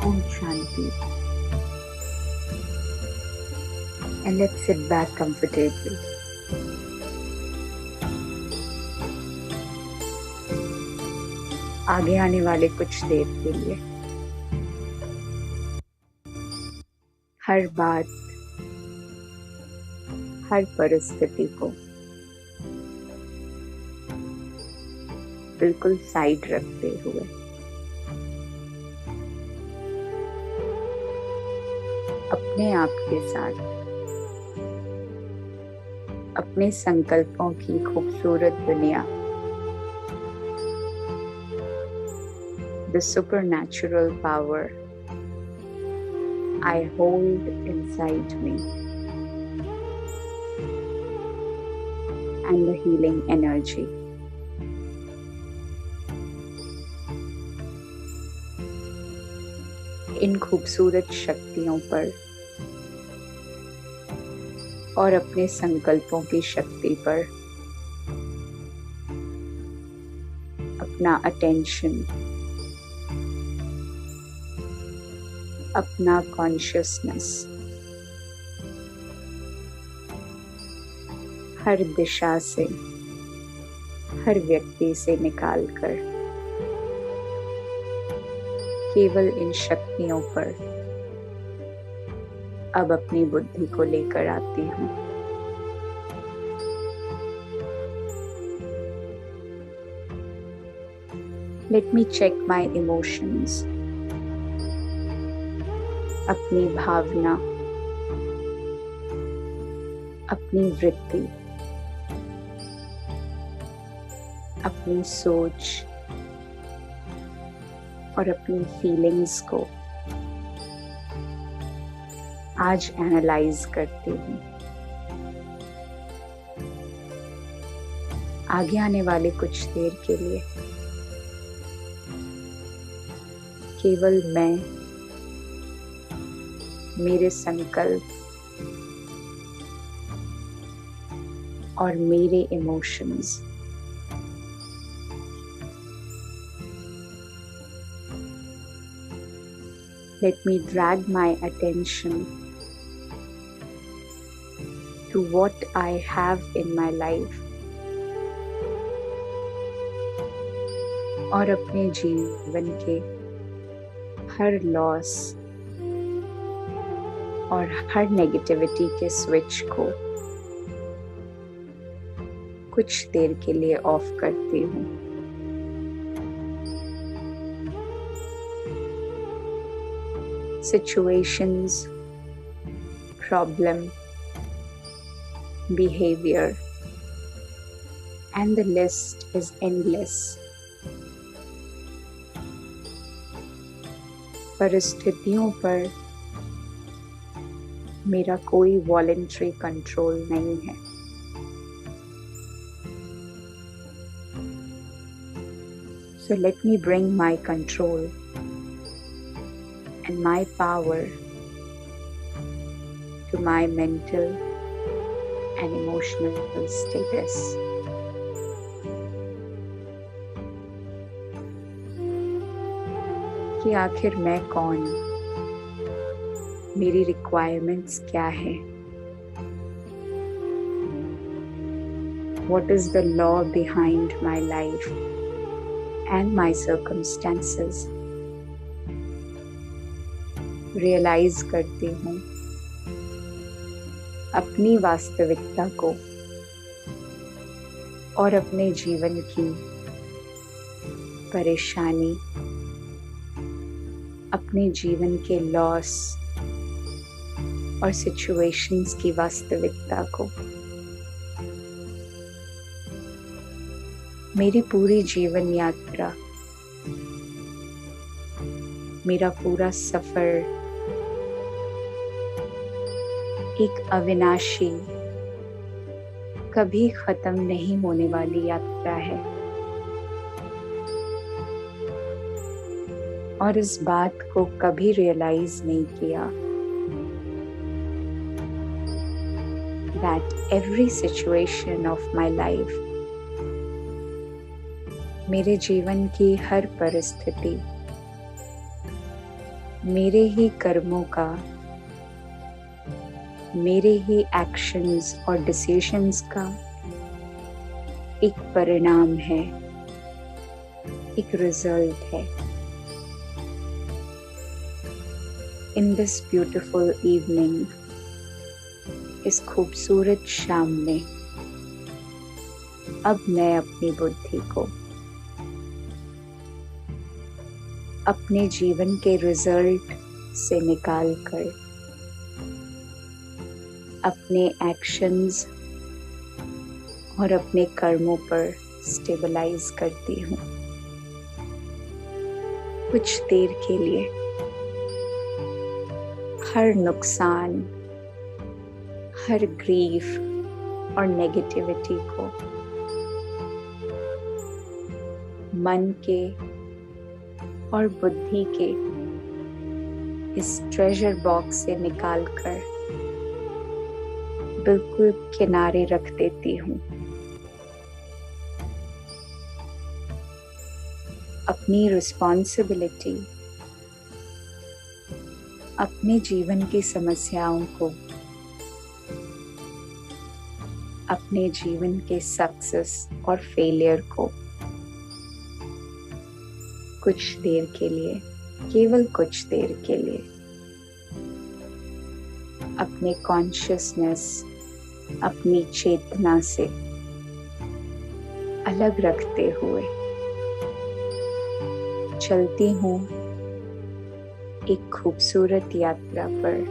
Om Shanti. And let's sit back comfortably. आगे आने वाले कुछ देर के लिए हर बात, हर परिस्थिति को बिल्कुल साइड रखते हुए अपने आप के साथ अपने संकल्पों की खूबसूरत दुनिया, the supernatural power I hold inside me, and the healing energy. इन खूबसूरत शक्तियों पर और अपने संकल्पों की शक्ति पर अपना अटेंशन, अपना कॉन्शियसनेस हर दिशा से, हर व्यक्ति से निकालकर केवल इन शक्तियों पर अब अपनी बुद्धि को लेकर आती हूँ। Let me check my emotions. अपनी भावना, अपनी वृत्ति, अपनी सोच और अपनी फीलिंग्स को आज एनालाइज करती हूँ। आगे आने वाले कुछ देर के लिए केवल मैं, मेरे संकल्प और मेरे emotions let me drag my attention to what I have in my life और अपने जीवन के हर लॉस और हर नेगेटिविटी के स्विच को कुछ देर के लिए ऑफ करती हूँ। Situations, problem, behavior, and the list is endless. परिस्थितियों पर मेरा कोई वॉलंटरी कंट्रोल नहीं है। So let me bring my control and my power to my mental and emotional status. कि आखिर मैं कौन, मेरी रिक्वायरमेंट्स क्या है, what is the law behind my life and my circumstances. Realise करती हूँ अपनी वास्तविकता को और अपने जीवन की परेशानी, अपने जीवन के लॉस और सिचुएशंस की वास्तविकता को। मेरी पूरी जीवन यात्रा, मेरा पूरा सफर एक अविनाशी, कभी खत्म नहीं होने वाली यात्रा है और इस बात को कभी रियलाइज नहीं किया that every situation of my life, मेरे जीवन की हर परिस्थिति मेरे ही कर्मों का, मेरे ही एक्शंस और डिसीजंस का एक परिणाम है, एक रिजल्ट है। इन दिस ब्यूटिफुल इवनिंग, इस खूबसूरत शाम में, अब मैं अपनी बुद्धि को अपने जीवन के रिजल्ट से निकालकर अपने एक्शंस और अपने कर्मों पर स्टेबलाइज करती हूँ। कुछ देर के लिए हर नुकसान, हर ग्रीफ और नेगेटिविटी को मन के और बुद्धि के इस ट्रेजर बॉक्स से निकालकर बिल्कुल किनारे रख देती हूँ। अपनी रिस्पॉन्सिबिलिटी, अपने जीवन की समस्याओं को, अपने जीवन के सक्सेस और फेलियर को कुछ देर के लिए, केवल कुछ देर के लिए अपने कॉन्शियसनेस, अपनी चेतना से अलग रखते हुए चलती हूँ एक खूबसूरत यात्रा पर,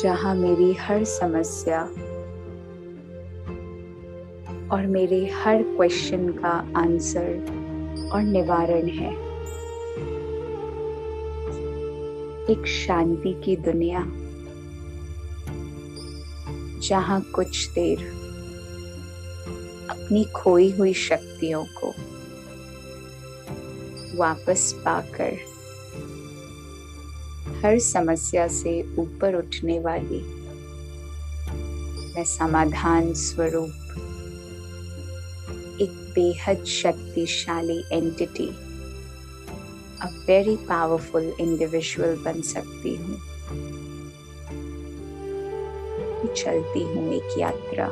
जहाँ मेरी हर समस्या और मेरे हर क्वेश्चन का आंसर और निवारण है। एक शांति की दुनिया, जहाँ कुछ देर अपनी खोई हुई शक्तियों को वापस पाकर हर समस्या से ऊपर उठने वाली मैं समाधान स्वरूप एक बेहद शक्तिशाली entity, a very powerful individual बन सकती हूँ। चलती हूँ एक यात्रा,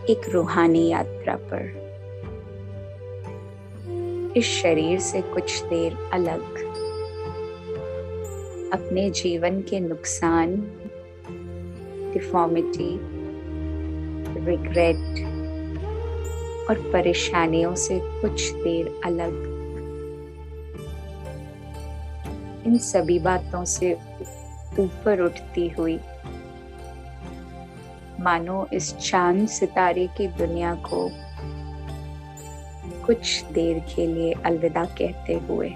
एक रूहानी यात्रा पर, इस शरीर से कुछ देर अलग, अपने जीवन के नुकसान, डिफॉर्मिटी, रिग्रेट और परेशानियों से कुछ देर अलग, इन सभी बातों से ऊपर उठती हुई मानो इस चांद सितारे की दुनिया को कुछ देर के लिए अलविदा कहते हुए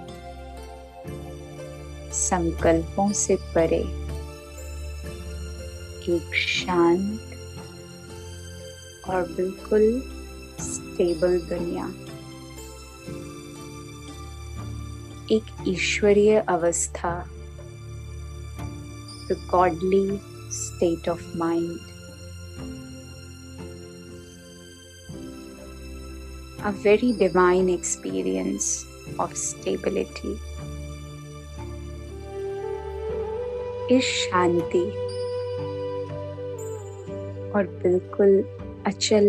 संकल्पों से परे एक शांत और बिल्कुल स्टेबल दुनिया, एक ईश्वरीय अवस्था, the godly state of mind, a very divine experience of stability. इस शांति और बिल्कुल अचल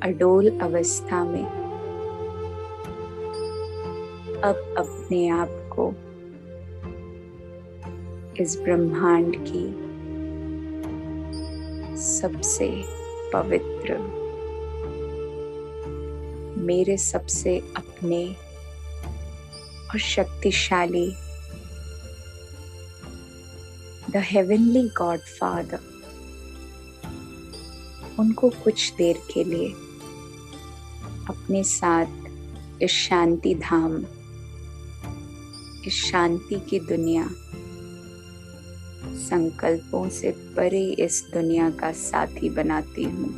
अडोल अवस्था में अब अपने आप को इस ब्रह्मांड की सबसे पवित्र, मेरे सबसे अपने और शक्तिशाली द हेवनली गॉड फादर, उनको कुछ देर के लिए अपने साथ इस शांति धाम, इस शांति की दुनिया, संकल्पों से परे इस दुनिया का साथी बनाती हूँ।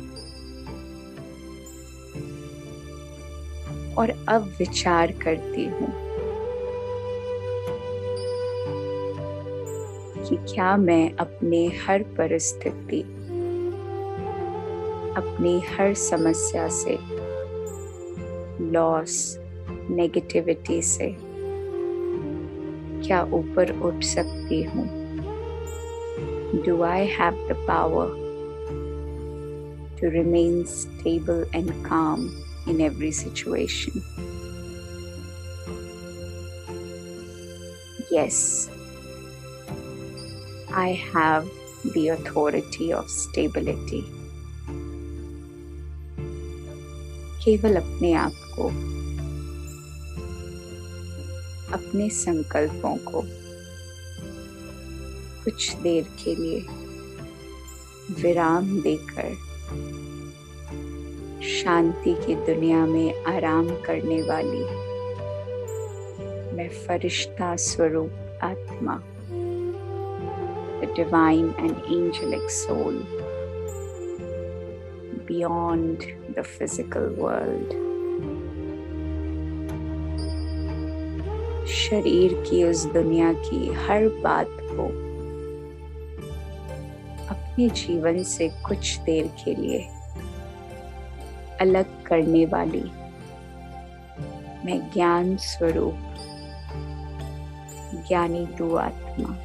और अब विचार करती हूँ कि क्या मैं अपने हर परिस्थिति, अपनी हर समस्या से, लॉस, नेगेटिविटी से क्या ऊपर उठ सकती हूँ? Do I have the power to remain stable and calm in every situation? Yes, I have the authority of stability. केवल अपने आप को, अपने संकल्पों को कुछ देर के लिए विराम देकर शांति की दुनिया में आराम करने वाली मैं फरिश्ता स्वरूप आत्मा, the divine and angelic soul beyond the physical world, शरीर की उस दुनिया की हर बात को अपने जीवन से कुछ देर के लिए अलग करने वाली मैं ज्ञान स्वरूप ज्ञानी तू आत्मा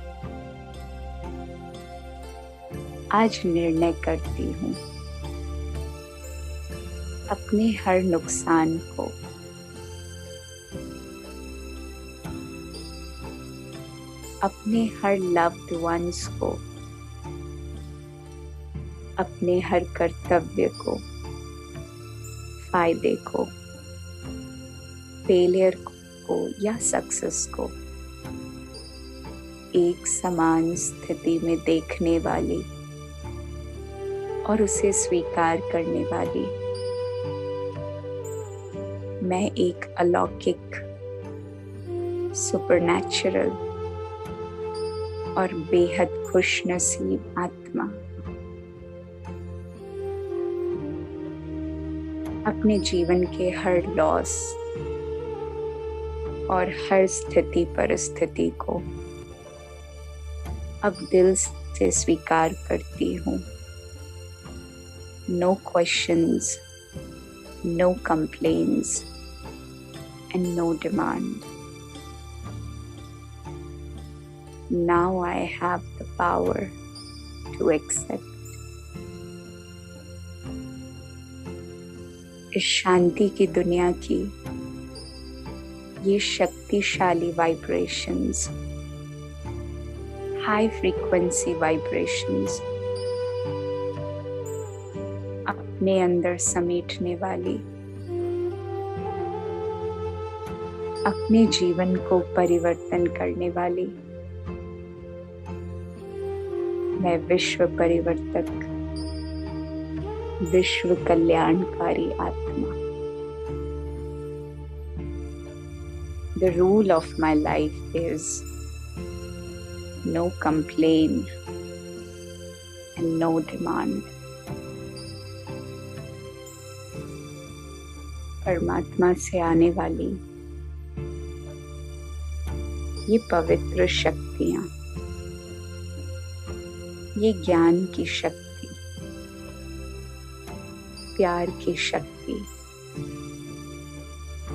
आज निर्णय करती हूँ अपने हर नुकसान को अपने हर लव्ड वंस को अपने हर कर्तव्य को फायदे को फेलियर को या सक्सेस को एक समान स्थिति में देखने वाली और उसे स्वीकार करने वाली मैं एक अलौकिक सुपरनैचुरल और बेहद खुशनसीब आत्मा अपने जीवन के हर लॉस और हर स्थिति परिस्थिति को अब दिल से स्वीकार करती हूँ। No questions, no complaints, and no demand. Now I have the power to accept. इस शांति की दुनिया की ये शक्तिशाली वाइब्रेशंस, हाई फ्रीक्वेंसी वाइब्रेशंस अपने अंदर समेटने वाली, अपने जीवन को परिवर्तन करने वाली मैं विश्व परिवर्तक, विश्व कल्याणकारी आत्मा। The rule of my life is no complaint and no demand. परमात्मा से आने वाली ये पवित्र शक्तियाँ, ये ज्ञान की शक्ति, प्यार की शक्ति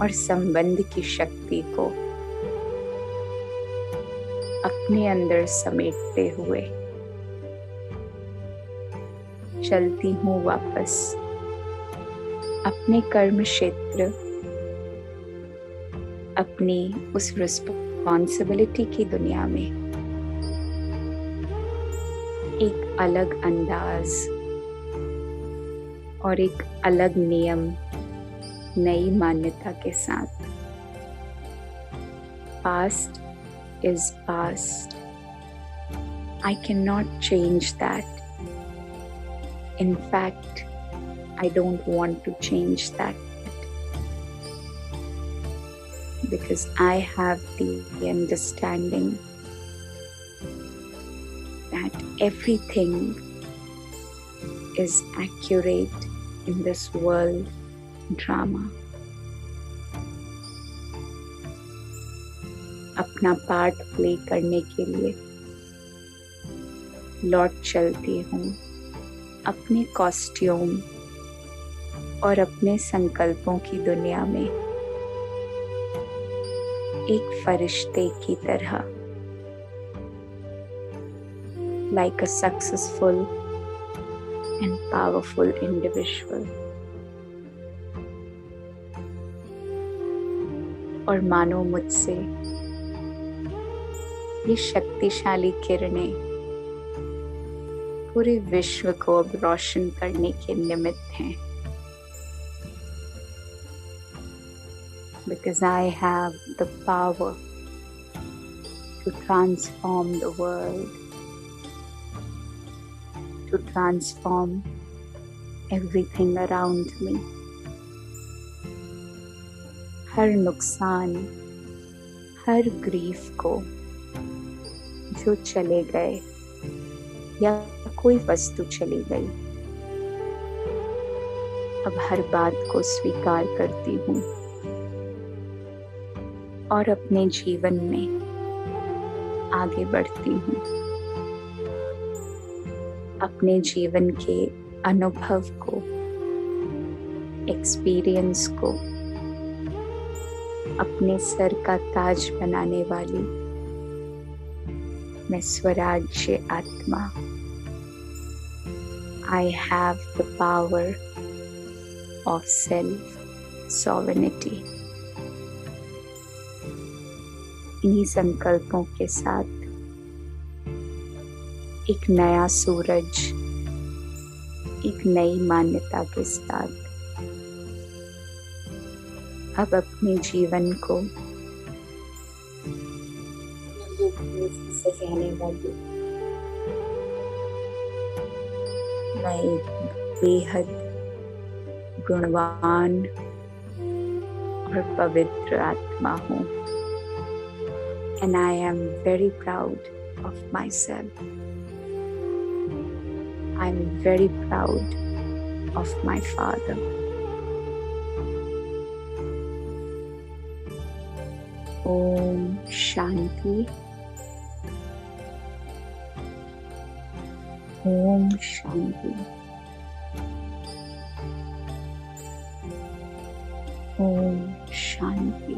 और संबंध की शक्ति को अपने अंदर समेटते हुए चलती हूँ वापस अपने कर्म क्षेत्र, अपनी उस रिस्पॉन्सिबिलिटी की दुनिया में एक अलग अंदाज और एक अलग नियम, नई मान्यता के साथ। Past is past. I cannot change that. In fact, I don't want to change that because I have the understanding that everything is accurate in this world drama. अपना पार्ट प्ले करने के लिए लौट चलती हूँ अपने कॉस्ट्यूम और अपने संकल्पों की दुनिया में। एक फरिश्ते की तरह, like a successful and powerful individual. और मानो मुझसे ये शक्तिशाली किरणें पूरे विश्व को अब रोशन करने के निमित्त हैं, because I have the power to transform the world, to transform everything around me. हर नुकसान, हर ग्रीफ को जो चले गए या कोई वस्तु चली गई, अब हर बात को स्वीकार करती हूँ और अपने जीवन में आगे बढ़ती हूँ। अपने जीवन के अनुभव को, एक्सपीरियंस को अपने सर का ताज बनाने वाली मैं स्वराज्य आत्मा, I have the power of self sovereignty. इन्हीं संकल्पों के साथ एक नया सूरज, एक नई मान्यता के साथ अब अपने जीवन को से कहने वाली मैं एक बेहद गुणवान और पवित्र आत्मा हूँ, and I am very proud of myself. I am very proud of my father. Om Shanti, Om Shanti, Om Shanti.